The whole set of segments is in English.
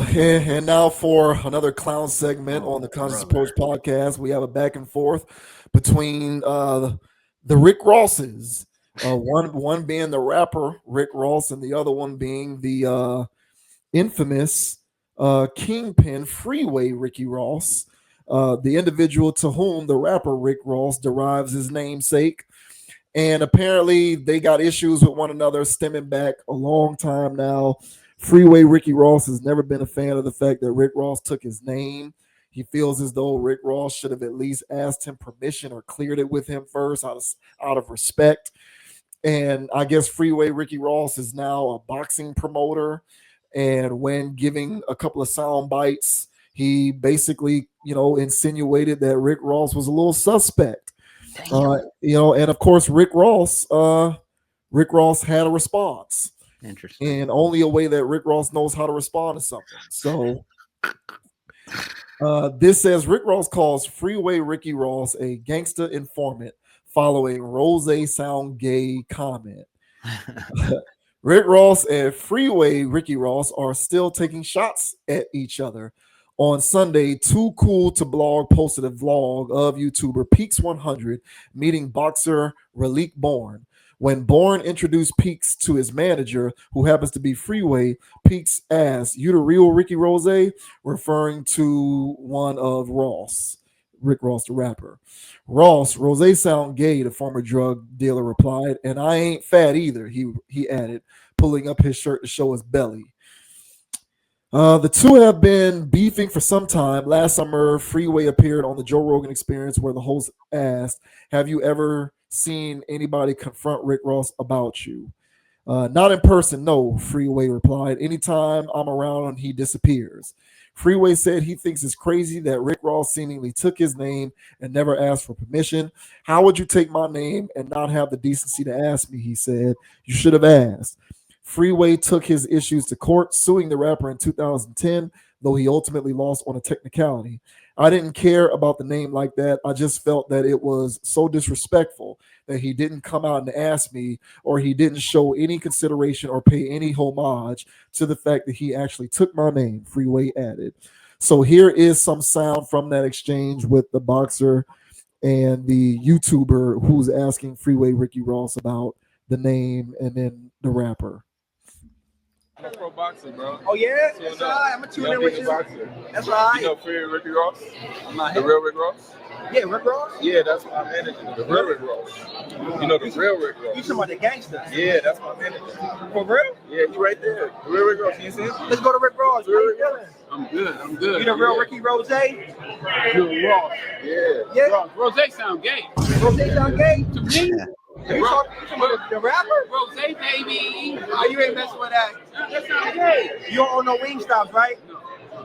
And now for another clown segment on the Conscious Approach brother. podcast, we have a back and forth between the Rick Rosses. One being the rapper Rick Ross, and the other one being the infamous kingpin Freeway Ricky Ross, the individual to whom the rapper Rick Ross derives his namesake. And apparently, they got issues with one another stemming back a long time now. Freeway Ricky Ross has never been a fan of the fact that Rick Ross took his name. He feels as though Rick Ross should have at least asked him permission or cleared it with him first out of respect. And I guess Freeway Ricky Ross is now a boxing promoter. And when giving a couple of sound bites, he basically, insinuated that Rick Ross was a little suspect. Damn. And of course, Rick Ross had a response, Interesting. and only a way that Rick Ross knows how to respond to something. So, this says Rick Ross calls Freeway Ricky Ross a gangster informant following Rose sound gay comment. Rick Ross and Freeway Ricky Ross are still taking shots at each other. On Sunday, Too Cool to Blog posted a vlog of YouTuber Peaks 100 meeting boxer Ralik Bourne. When Bourne introduced Peaks to his manager, who happens to be Freeway, Peaks asked, "You the real Ricky Rose?" referring to one of Ross, Rick Ross, the rapper. Ross, Rose sound gay, the former drug dealer replied, "And I ain't fat either," he added, pulling up his shirt to show his belly. The two have been beefing for some time. Last summer, Freeway appeared on the Joe Rogan Experience where the host asked, "Have you ever seen anybody confront Rick Ross about you?" Not in person, no, Freeway replied. "Anytime I'm around, he disappears." Freeway said he thinks it's crazy that Rick Ross seemingly took his name and never asked for permission. "How would you take my name and not have the decency to ask me?" he said. "You should have asked." Freeway took his issues to court, suing the rapper in 2010, though he ultimately lost on a technicality. "I didn't care about the name like that. I just felt that it was so disrespectful that he didn't come out and ask me, or he didn't show any consideration or pay any homage to the fact that he actually took my name," Freeway added. So here is some sound from that exchange with the boxer and the YouTuber who's asking Freeway Ricky Ross about the name and then the rapper. I'm a pro boxer, bro. Oh yeah? So That's no. all right. I'm gonna tune in Young with big you. boxer. That's all right. You know Free Ricky Ross? I'm not The real Rick Ross? Yeah, Rick Ross? Yeah, that's my manager. The real Rick Ross. You know the real Rick You Ross? talking about the gangster? Yeah, that's my manager. For real? Yeah, he right there. The real Rick Ross. You see him? Let's go to Rick Ross. How you feeling? I'm good. I'm good. You the real Yeah. Ricky Rose? Good Ross. Yeah. Yeah? Ross. Rose sound gay Rose sound gay? to me. You talking about the rapper? Rose, baby. Oh, you ain't messing with that. That sound gay. You don't own no wing stops, right?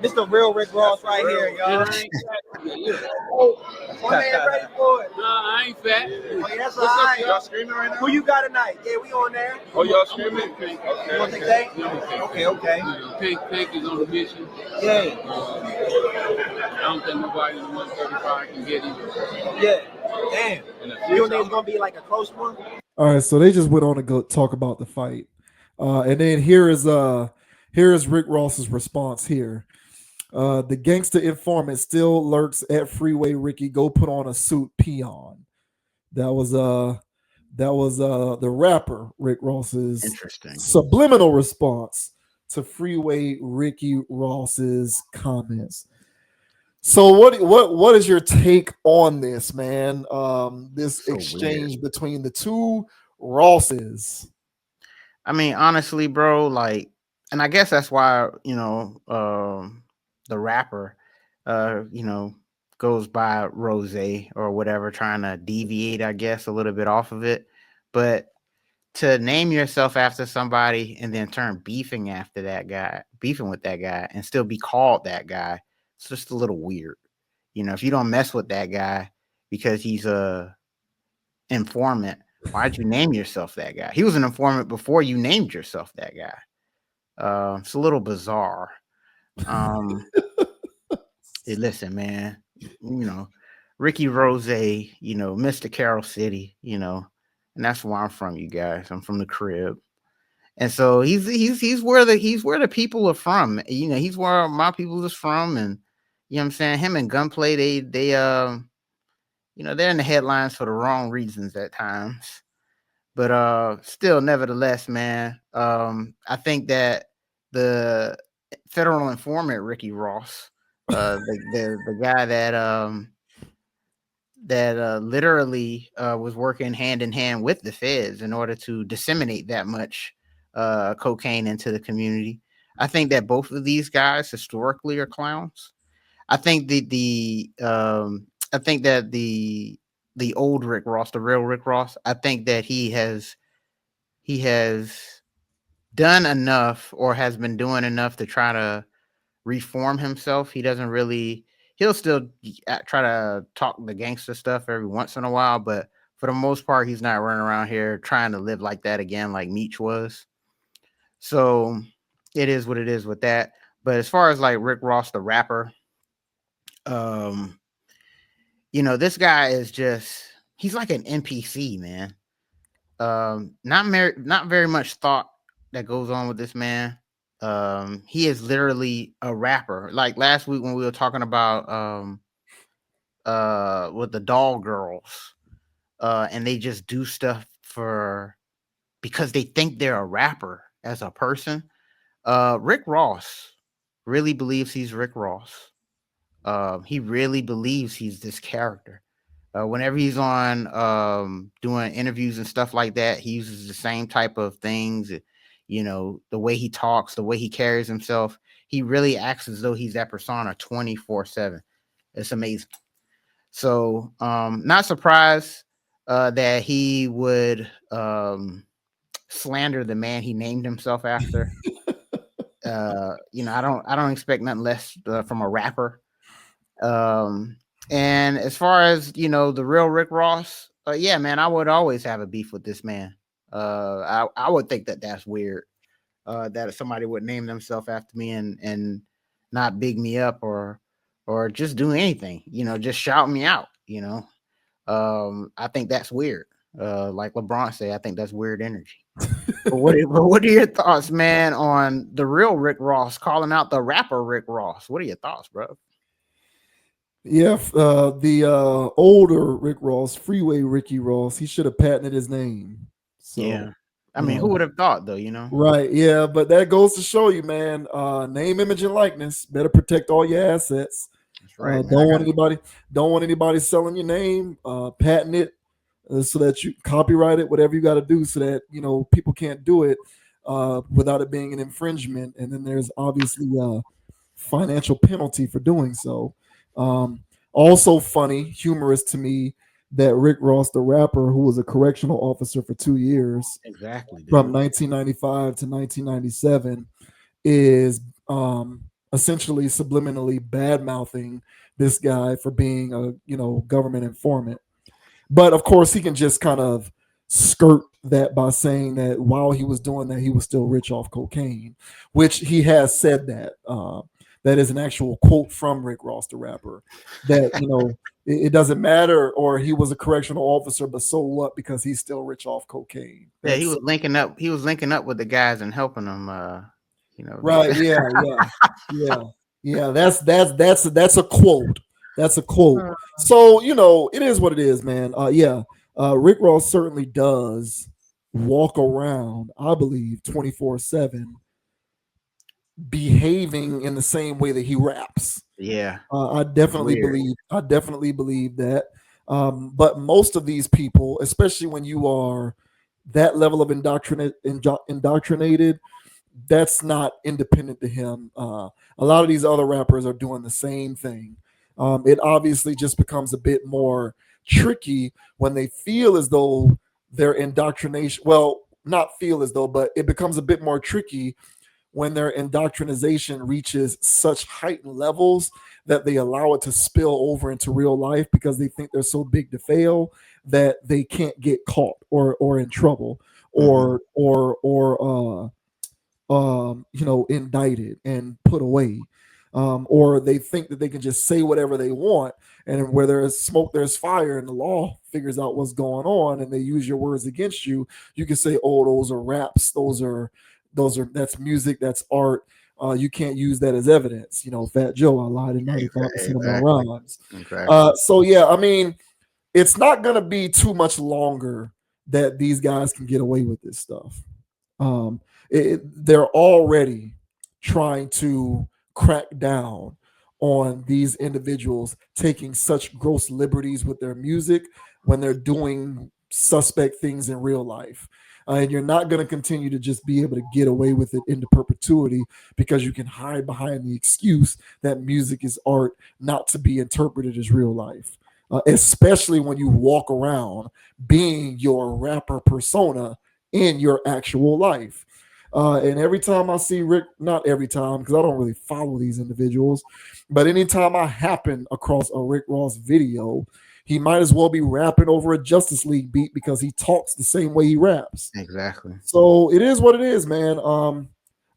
This the real Rick Ross right here, And y'all. I ain't fat. Yeah. Oh, my man ready for it. No, I ain't fat. Oh, yeah, that's all What's up? right. Y'all screaming right now? Who you got tonight? Yeah, we on there. Oh, y'all screaming? Pink. You want to Okay. take Okay. Pink is on the mission. Yeah, I don't think nobody in the 135 can get him. yeah. Damn. In the Your future, name's gonna be like a close one? All right, so they just went on to go talk about the fight, and then here is Rick Ross's response here. The gangster informant still lurks at Freeway Ricky. Go put on a suit, peon. That was the rapper Rick Ross's Interesting. subliminal response to Freeway Ricky Ross's comments. So what is your take on this, man? This So exchange between the two Rosses. I mean, honestly, bro, like, and I guess that's why, the rapper, goes by Rose or whatever, trying to deviate, I guess, a little bit off of it. But to name yourself after somebody and then turn beefing with that guy and still be called that guy, it's just a little weird. If you don't mess with that guy because he's a informant, why'd you name yourself that guy? He was an informant before you named yourself that guy. It's a little bizarre. Hey, listen, man, Ricky Rose, Mr. Carroll City, and that's where I'm from, you guys. I'm from the crib. And so he's where the people are from. He's where my people is from, and you know what I'm saying. Him and Gunplay, they're in the headlines for the wrong reasons at times. But still, nevertheless, man, I think that the federal informant Ricky Ross, the guy that literally was working hand in hand with the feds in order to disseminate that much cocaine into the community. I think that both of these guys historically are clowns. I think I think that the old Rick Ross, the real Rick Ross, I think that he has done enough or has been doing enough to try to reform himself. He'll still try to talk the gangster stuff every once in a while, but for the most part, he's not running around here trying to live like that again, like Meech was. So it is what it is with that. But as far as like Rick Ross, the rapper, um, this guy is he's like an NPC, man. Not very much thought that goes on with this man. He is literally a rapper. Like last week when we were talking about with the doll girls, and they just do stuff for because they think they're a rapper as a person. Rick Ross really believes he's Rick Ross. He really believes he's this character. Whenever he's on doing interviews and stuff like that, he uses the same type of things. The way he talks, the way he carries himself. He really acts as though he's that persona 24/7. It's amazing. So, not surprised that he would slander the man he named himself after. I don't expect nothing less from a rapper. And as far as the real Rick Ross, yeah, man, I would always have a beef with this man. I would think that that's weird. That if somebody would name themselves after me and not big me up or just do anything, just shout me out. I think that's weird. Like LeBron said, I think that's weird energy. But what are your thoughts, man, on the real Rick Ross calling out the rapper Rick Ross? What are your thoughts, bro? Yeah, the older Rick Ross, Freeway Ricky Ross, he should have patented his name. So, Yeah. I mean, who would have thought, though? Right, yeah, but that goes to show you, man. Name, image, and likeness. Better protect all your assets. That's right, man. Don't want anybody selling your name. Patent it so that you copyright it. Whatever you got to do so that people can't do it without it being an infringement. And then there's obviously a financial penalty for doing so. Also funny, humorous to me that Rick Ross, the rapper, who was a correctional officer for 2 years, exactly, dude. from 1995 to 1997, is essentially subliminally bad mouthing this guy for being a government informant. But of course, he can just kind of skirt that by saying that while he was doing that, he was still rich off cocaine, which he has said that. That is an actual quote from Rick Ross, the rapper, that, it doesn't matter, or he was a correctional officer, but so what, because he's still rich off cocaine. Yeah, he was linking up. He was linking up with the guys and helping them. Right? Yeah. That's a quote. That's a quote. So it is what it is, man. Rick Ross certainly does walk around, I believe, 24/7, behaving in the same way that he raps. Yeah, I definitely believe that. But most of these people, especially when you are that level of indoctrinated, that's not independent to him. A lot of these other rappers are doing the same thing. It obviously just becomes a bit more tricky when they feel as though their indoctrination, well, not feel as though, but it becomes a bit more tricky when their indoctrination reaches such heightened levels that they allow it to spill over into real life because they think they're so big to fail that they can't get caught or in trouble or indicted and put away. or they think that they can just say whatever they want, and where there's smoke, there's fire, and the law figures out what's going on, and they use your words against you. You can say, "Oh, those are raps. That's music. That's art." You can't use that as evidence. Fat Joe, I lied in 95% of my rhymes. So yeah, I mean, it's not going to be too much longer that these guys can get away with this stuff. They're already trying to crack down on these individuals taking such gross liberties with their music when they're doing suspect things in real life. And you're not going to continue to just be able to get away with it into perpetuity because you can hide behind the excuse that music is art, not to be interpreted as real life. Especially when you walk around being your rapper persona in your actual life. And every time I see Rick, not every time, because I don't really follow these individuals, but anytime I happen across a Rick Ross video, he might as well be rapping over a Justice League beat because he talks the same way he raps. Exactly. So it is what it is, man.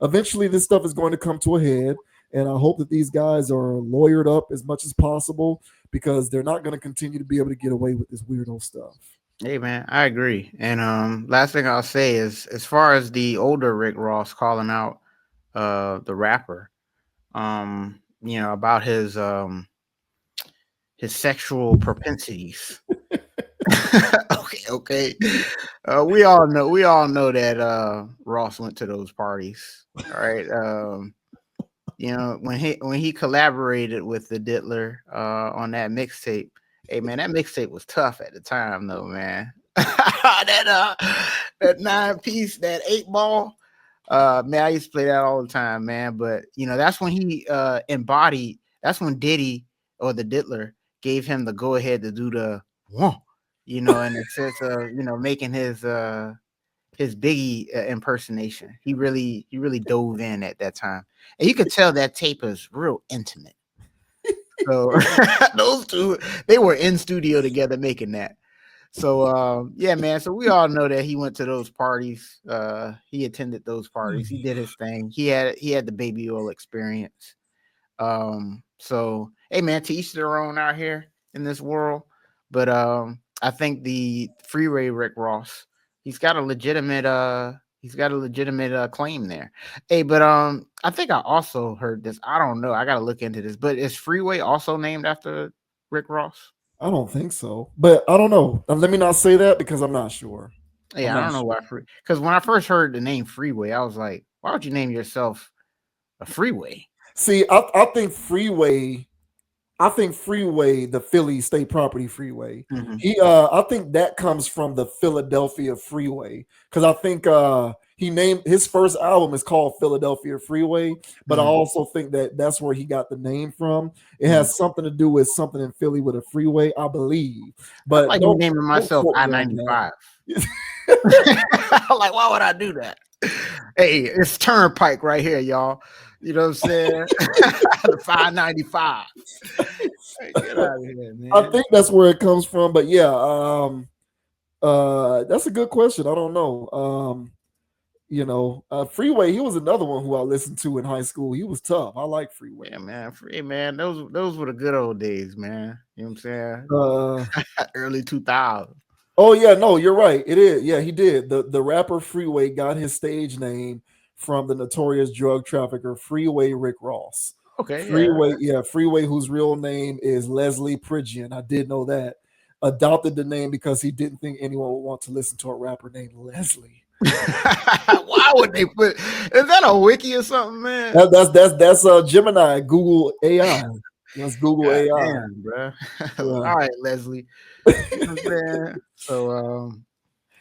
Eventually this stuff is going to come to a head, and I hope that these guys are lawyered up as much as possible because they're not going to continue to be able to get away with this weirdo stuff. Hey man, I agree. And last thing I'll say is, as far as the older Rick Ross calling out the rapper, about his sexual propensities. okay. We all know that Ross went to those parties. All right. When he collaborated with the Diddler on that mixtape. Hey man, that mixtape was tough at the time though, man. that 9-piece, that 8-ball. Man, I used to play that all the time, man. But that's when he embodied. That's when Diddy or the Diddler gave him the go ahead to do the in the sense of making his Biggie impersonation. He really dove in at that time, and you could tell that tape is real intimate. So those two, they were in studio together making that. So yeah, man. So we all know that he went to those parties. He attended those parties. He did his thing. He had the baby oil experience. So hey, man, to each their own out here in this world. But I think the Freeway Rick Ross, he's got a legitimate claim there. Hey, but I think I also heard this. I don't know. I got to look into this. But is Freeway also named after Rick Ross? I don't think so, but I don't know. Let me not say that because I'm not sure. Yeah, I don't know why. Because when I first heard the name Freeway, I was like, why would you name yourself a Freeway? See, I think Freeway, the Philly State Property Freeway. Mm-hmm. I think that comes from the Philadelphia Freeway because I think he named his first album is called Philadelphia Freeway, but I also think that that's where he got the name from. It has something to do with something in Philly with a freeway, I believe. But I like naming myself I-95. Like, why would I do that? Hey, it's Turnpike right here, y'all. You know what I'm saying? 595. Hey, get out of here, man. I think that's where it comes from, but yeah, that's a good question. I don't know. Freeway, he was another one who I listened to in high school. He was tough. I like Freeway. Yeah, man. Man, those were the good old days, man. You know what I'm saying? Early 2000s. Oh yeah, no, you're right. It is. Yeah, he did. The rapper Freeway got his stage name from the notorious drug trafficker Freeway Rick Ross. Okay. Freeway, Freeway, whose real name is Leslie Pridgeon. I did know that. Adopted the name because he didn't think anyone would want to listen to a rapper named Leslie. Why would they put? Is that a wiki or something, man? That's Gemini, Google AI. That's Google God AI, damn, bro. Yeah. All right, Leslie. You know what I'm saying? So,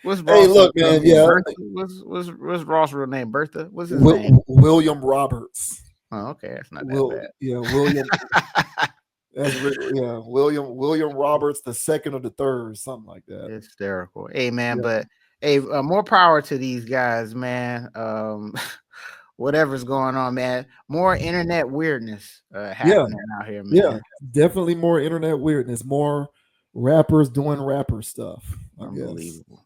what's Ross? Hey, look, man. Yeah, what's Ross' real name? Bertha. What's his name? William Roberts. Oh, okay, that's not that bad. Yeah, William. William Roberts, the second or the third, something like that. Hysterical. Hey, man, but hey, more power to these guys, man. Whatever's going on, man. More internet weirdness happening out here, man. Yeah, definitely more internet weirdness. More rappers doing rapper stuff. Unbelievable.